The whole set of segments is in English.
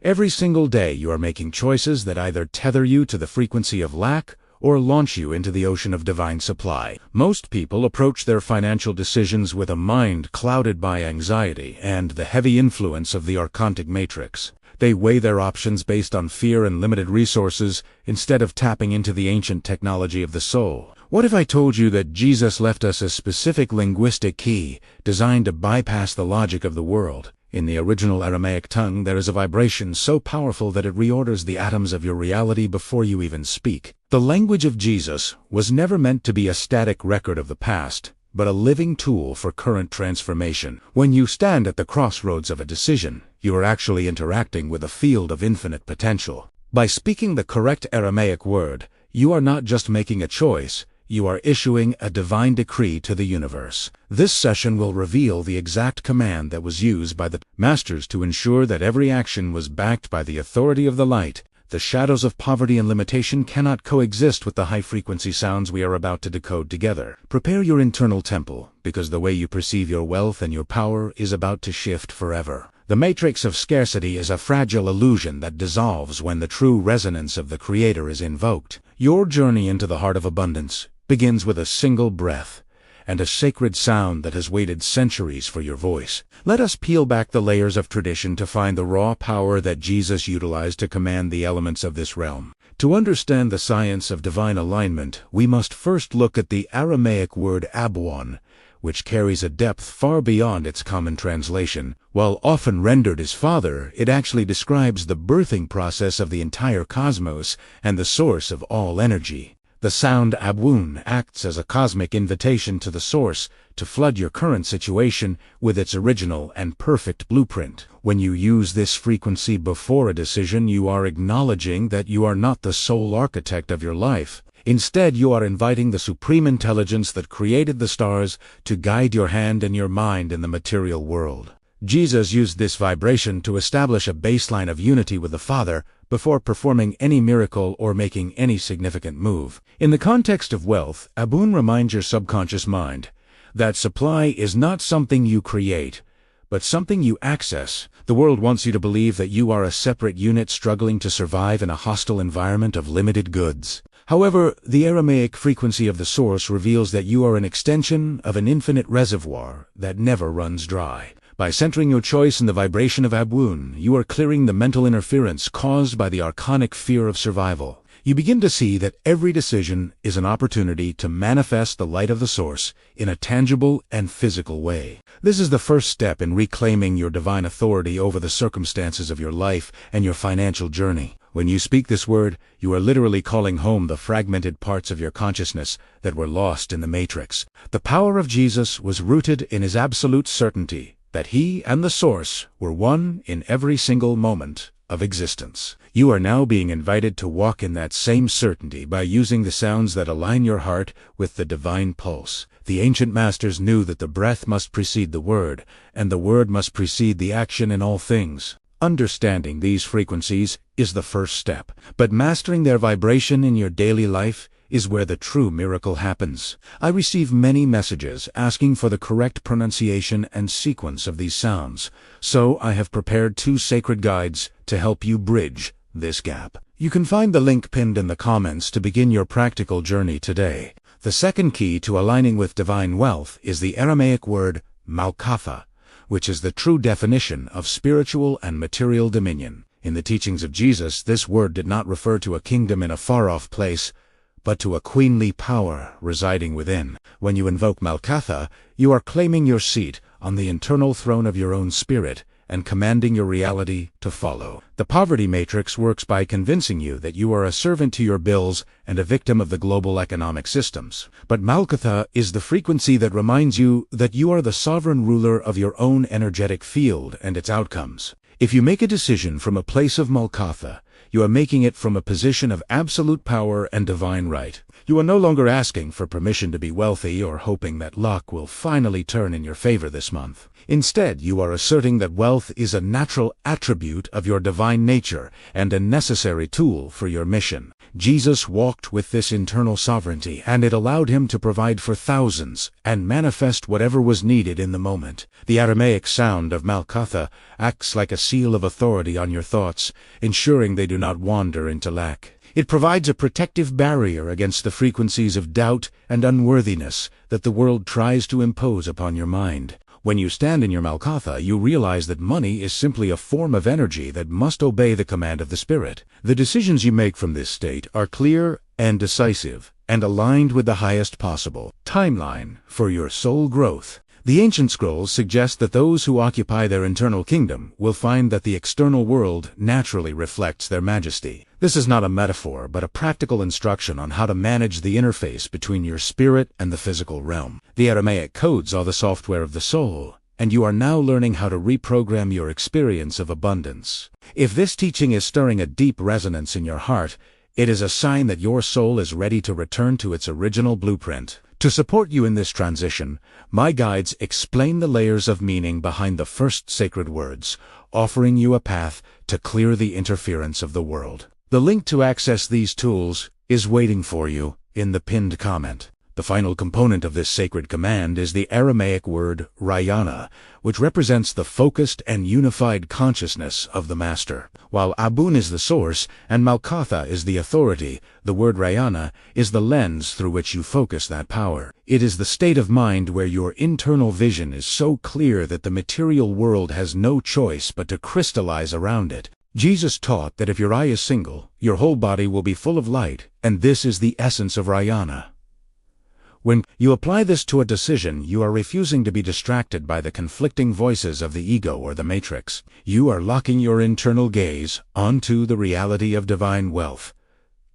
Every single day you are making choices that either tether you to the frequency of lack or launch you into the ocean of divine supply. Most people approach their financial decisions with a mind clouded by anxiety and the heavy influence of the archontic matrix. They weigh their options based on fear and limited resources instead of tapping into the ancient technology of the soul. What if I told you that Jesus left us a specific linguistic key designed to bypass the logic of the world? In the original Aramaic tongue, there is a vibration so powerful that it reorders the atoms of your reality before you even speak. The language of Jesus was never meant to be a static record of the past, but a living tool for current transformation. When you stand at the crossroads of a decision, you are actually interacting with a field of infinite potential. By speaking the correct Aramaic word, you are not just making a choice, you are issuing a divine decree to the universe. This session will reveal the exact command that was used by the masters to ensure that every action was backed by the authority of the light. The shadows of poverty and limitation cannot coexist with the high-frequency sounds we are about to decode together. Prepare your internal temple, because the way you perceive your wealth and your power is about to shift forever. The matrix of scarcity is a fragile illusion that dissolves when the true resonance of the Creator is invoked. Your journey into the heart of abundance begins with a single breath and a sacred sound that has waited centuries for your voice. Let us peel back the layers of tradition to find the raw power that Jesus utilized to command the elements of this realm. To understand the science of divine alignment, we must first look at the Aramaic word Abun, which carries a depth far beyond its common translation. While often rendered as Father, it actually describes the birthing process of the entire cosmos and the source of all energy. The sound Abun acts as a cosmic invitation to the source to flood your current situation with its original and perfect blueprint. When you use this frequency before a decision, you are acknowledging that you are not the sole architect of your life. Instead, you are inviting the supreme intelligence that created the stars to guide your hand and your mind in the material world. Jesus used this vibration to establish a baseline of unity with the Father before performing any miracle or making any significant move. In the context of wealth, Abun reminds your subconscious mind that supply is not something you create, but something you access. The world wants you to believe that you are a separate unit struggling to survive in a hostile environment of limited goods. However, the Aramaic frequency of the source reveals that you are an extension of an infinite reservoir that never runs dry. By centering your choice in the vibration of Abun, you are clearing the mental interference caused by the archonic fear of survival. You begin to see that every decision is an opportunity to manifest the light of the source in a tangible and physical way. This is the first step in reclaiming your divine authority over the circumstances of your life and your financial journey. When you speak this word, you are literally calling home the fragmented parts of your consciousness that were lost in the matrix. The power of Jesus was rooted in his absolute certainty that he and the source were one in every single moment of existence. You are now being invited to walk in that same certainty by using the sounds that align your heart with the divine pulse. The ancient masters knew that the breath must precede the word, and the word must precede the action in all things. Understanding these frequencies is the first step, but mastering their vibration in your daily life is where the true miracle happens. I receive many messages asking for the correct pronunciation and sequence of these sounds, so I have prepared 2 sacred guides to help you bridge this gap. You can find the link pinned in the comments to begin your practical journey today. The second key to aligning with divine wealth is the Aramaic word Malcatha, which is the true definition of spiritual and material dominion. In the teachings of Jesus, this word did not refer to a kingdom in a far-off place, but to a queenly power residing within. When you invoke Malcatha, you are claiming your seat on the internal throne of your own spirit and commanding your reality to follow. The poverty matrix works by convincing you that you are a servant to your bills and a victim of the global economic systems. But Malcatha is the frequency that reminds you that you are the sovereign ruler of your own energetic field and its outcomes. If you make a decision from a place of Malcatha, you are making it from a position of absolute power and divine right. You are no longer asking for permission to be wealthy or hoping that luck will finally turn in your favor this month. Instead, you are asserting that wealth is a natural attribute of your divine nature and a necessary tool for your mission. Jesus walked with this internal sovereignty, and it allowed him to provide for thousands and manifest whatever was needed in the moment. The Aramaic sound of Malcatha acts like a seal of authority on your thoughts, ensuring they do not wander into lack. It provides a protective barrier against the frequencies of doubt and unworthiness that the world tries to impose upon your mind. When you stand in your Malcatha, you realize that money is simply a form of energy that must obey the command of the Spirit. The decisions you make from this state are clear and decisive, and aligned with the highest possible timeline for your soul growth. The ancient scrolls suggest that those who occupy their internal kingdom will find that the external world naturally reflects their majesty. This is not a metaphor, but a practical instruction on how to manage the interface between your spirit and the physical realm. The Aramaic codes are the software of the soul, and you are now learning how to reprogram your experience of abundance. If this teaching is stirring a deep resonance in your heart, it is a sign that your soul is ready to return to its original blueprint. To support you in this transition, my guides explain the layers of meaning behind the first sacred words, offering you a path to clear the interference of the world. The link to access these tools is waiting for you in the pinned comment. The final component of this sacred command is the Aramaic word Rayana, which represents the focused and unified consciousness of the Master. While Abun is the source and Malcatha is the authority, the word Rayana is the lens through which you focus that power. It is the state of mind where your internal vision is so clear that the material world has no choice but to crystallize around it. Jesus taught that if your eye is single, your whole body will be full of light, and this is the essence of Rayana. When you apply this to a decision, you are refusing to be distracted by the conflicting voices of the ego or the matrix. You are locking your internal gaze onto the reality of divine wealth,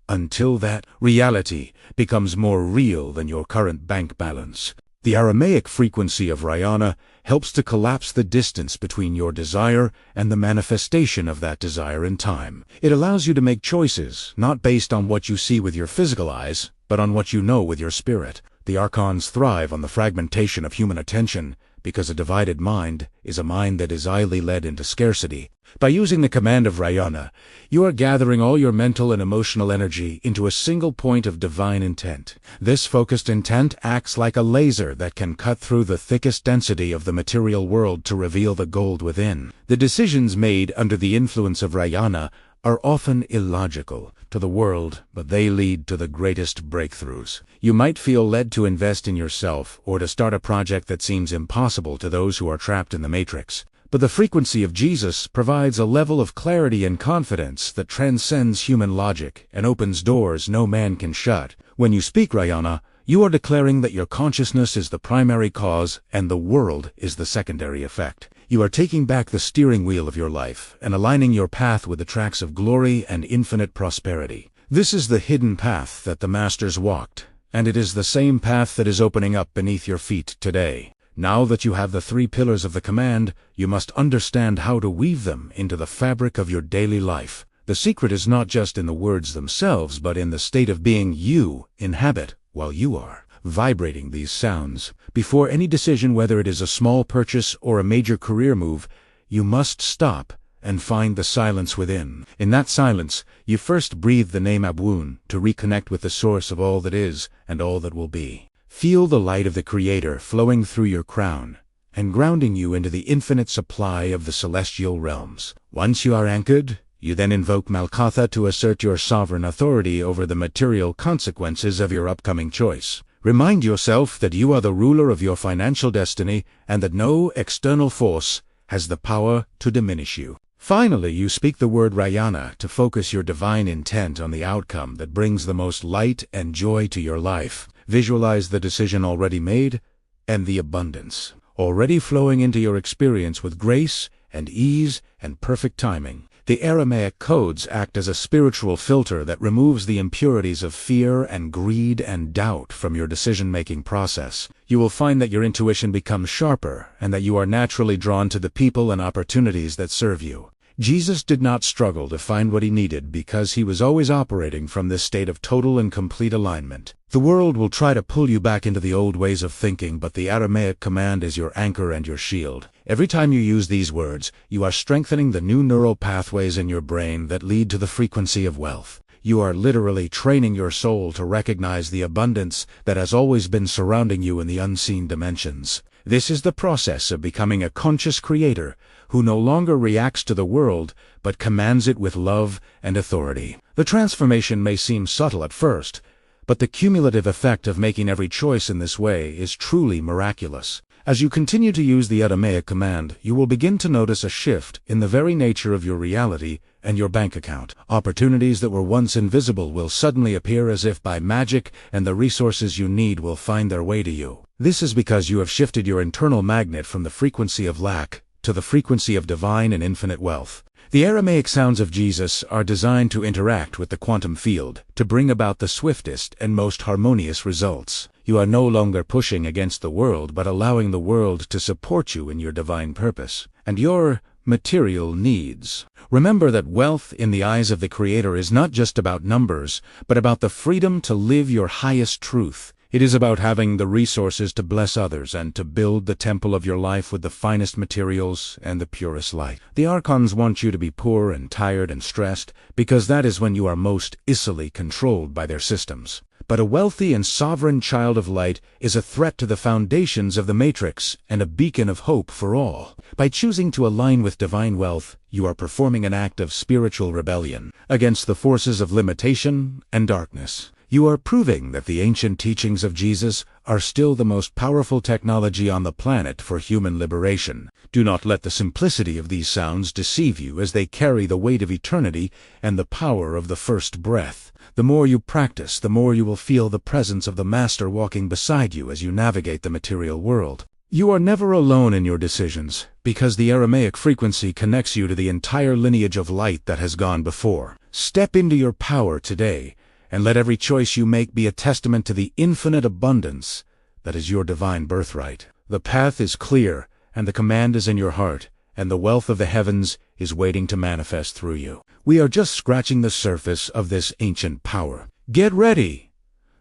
until that reality becomes more real than your current bank balance. The Aramaic frequency of Rayana helps to collapse the distance between your desire and the manifestation of that desire in time. It allows you to make choices, not based on what you see with your physical eyes, but on what you know with your spirit. The archons thrive on the fragmentation of human attention, because a divided mind is a mind that is idly led into scarcity. By using the command of Rayana, you are gathering all your mental and emotional energy into a single point of divine intent. This focused intent acts like a laser that can cut through the thickest density of the material world to reveal the gold within. The decisions made under the influence of Rayana are often illogical to the world, but they lead to the greatest breakthroughs. You might feel led to invest in yourself or to start a project that seems impossible to those who are trapped in the matrix. But the frequency of Jesus provides a level of clarity and confidence that transcends human logic and opens doors no man can shut. When you speak Rayana, you are declaring that your consciousness is the primary cause and the world is the secondary effect. You are taking back the steering wheel of your life and aligning your path with the tracks of glory and infinite prosperity. This is the hidden path that the Masters walked, and it is the same path that is opening up beneath your feet today. Now that you have the three pillars of the command, you must understand how to weave them into the fabric of your daily life. The secret is not just in the words themselves, but in the state of being you inhabit while you are vibrating these sounds. Before any decision, whether it is a small purchase or a major career move, you must stop and find the silence within. In that silence, you first breathe the name Abun to reconnect with the source of all that is and all that will be. Feel the light of the Creator flowing through your crown and grounding you into the infinite supply of the celestial realms. Once you are anchored, you then invoke Malcatha to assert your sovereign authority over the material consequences of your upcoming choice. Remind yourself that you are the ruler of your financial destiny and that no external force has the power to diminish you. Finally, you speak the word Rayana to focus your divine intent on the outcome that brings the most light and joy to your life. Visualize the decision already made and the abundance already flowing into your experience with grace and ease and perfect timing. The Aramaic codes act as a spiritual filter that removes the impurities of fear and greed and doubt from your decision-making process. You will find that your intuition becomes sharper and that you are naturally drawn to the people and opportunities that serve you. Jesus did not struggle to find what he needed because he was always operating from this state of total and complete alignment. The world will try to pull you back into the old ways of thinking, but the Aramaic command is your anchor and your shield. Every time you use these words, you are strengthening the new neural pathways in your brain that lead to the frequency of wealth. You are literally training your soul to recognize the abundance that has always been surrounding you in the unseen dimensions. This is the process of becoming a conscious creator who no longer reacts to the world but commands it with love and authority. The transformation may seem subtle at first, but the cumulative effect of making every choice in this way is truly miraculous. As you continue to use the Aramaic command, you will begin to notice a shift in the very nature of your reality and your bank account. Opportunities that were once invisible will suddenly appear as if by magic, and the resources you need will find their way to you. This is because you have shifted your internal magnet from the frequency of lack to the frequency of divine and infinite wealth. The Aramaic sounds of Jesus are designed to interact with the quantum field, to bring about the swiftest and most harmonious results. You are no longer pushing against the world, but allowing the world to support you in your divine purpose and your material needs. Remember that wealth in the eyes of the Creator is not just about numbers, but about the freedom to live your highest truth. It is about having the resources to bless others and to build the temple of your life with the finest materials and the purest light. The archons want you to be poor and tired and stressed, because that is when you are most easily controlled by their systems. But a wealthy and sovereign child of light is a threat to the foundations of the matrix and a beacon of hope for all. By choosing to align with divine wealth, you are performing an act of spiritual rebellion against the forces of limitation and darkness. You are proving that the ancient teachings of Jesus are still the most powerful technology on the planet for human liberation. Do not let the simplicity of these sounds deceive you, as they carry the weight of eternity and the power of the first breath. The more you practice, the more you will feel the presence of the Master walking beside you as you navigate the material world. You are never alone in your decisions, because the Aramaic frequency connects you to the entire lineage of light that has gone before. Step into your power today, and let every choice you make be a testament to the infinite abundance that is your divine birthright. The path is clear, and the command is in your heart, and the wealth of the heavens is waiting to manifest through you. We are just scratching the surface of this ancient power. Get ready,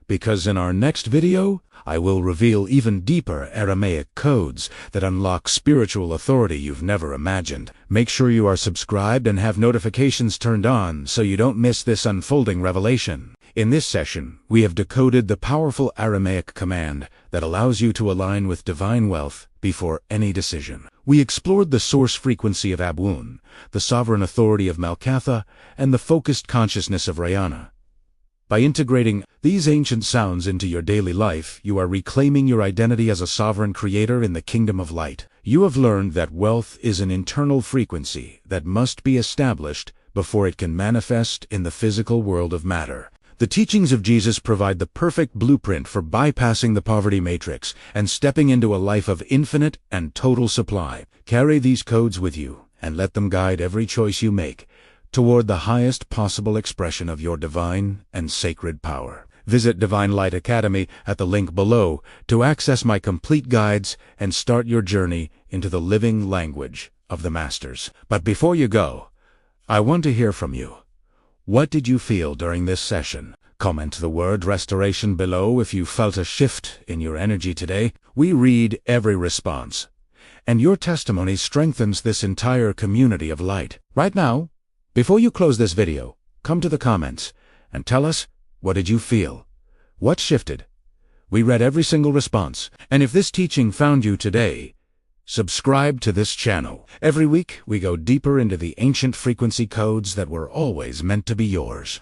because in our next video, I will reveal even deeper Aramaic codes that unlock spiritual authority you've never imagined. Make sure you are subscribed and have notifications turned on so you don't miss this unfolding revelation. In this session, we have decoded the powerful Aramaic command that allows you to align with divine wealth before any decision. We explored the source frequency of Abun, the sovereign authority of Malcatha, and the focused consciousness of Rayana. By integrating these ancient sounds into your daily life, you are reclaiming your identity as a sovereign creator in the kingdom of light. You have learned that wealth is an internal frequency that must be established before it can manifest in the physical world of matter. The teachings of Jesus provide the perfect blueprint for bypassing the poverty matrix and stepping into a life of infinite and total supply. Carry these codes with you and let them guide every choice you make toward the highest possible expression of your divine and sacred power. Visit Divine Light Academy at the link below to access my complete guides and start your journey into the living language of the Masters. But before you go, I want to hear from you. What did you feel during this session? Comment the word restoration below if you felt a shift in your energy today. We read every response, and your testimony strengthens this entire community of light. Right now, before you close this video, come to the comments and tell us, what did you feel? What shifted? We read every single response, and if this teaching found you today, subscribe to this channel. Every week, we go deeper into the ancient frequency codes that were always meant to be yours.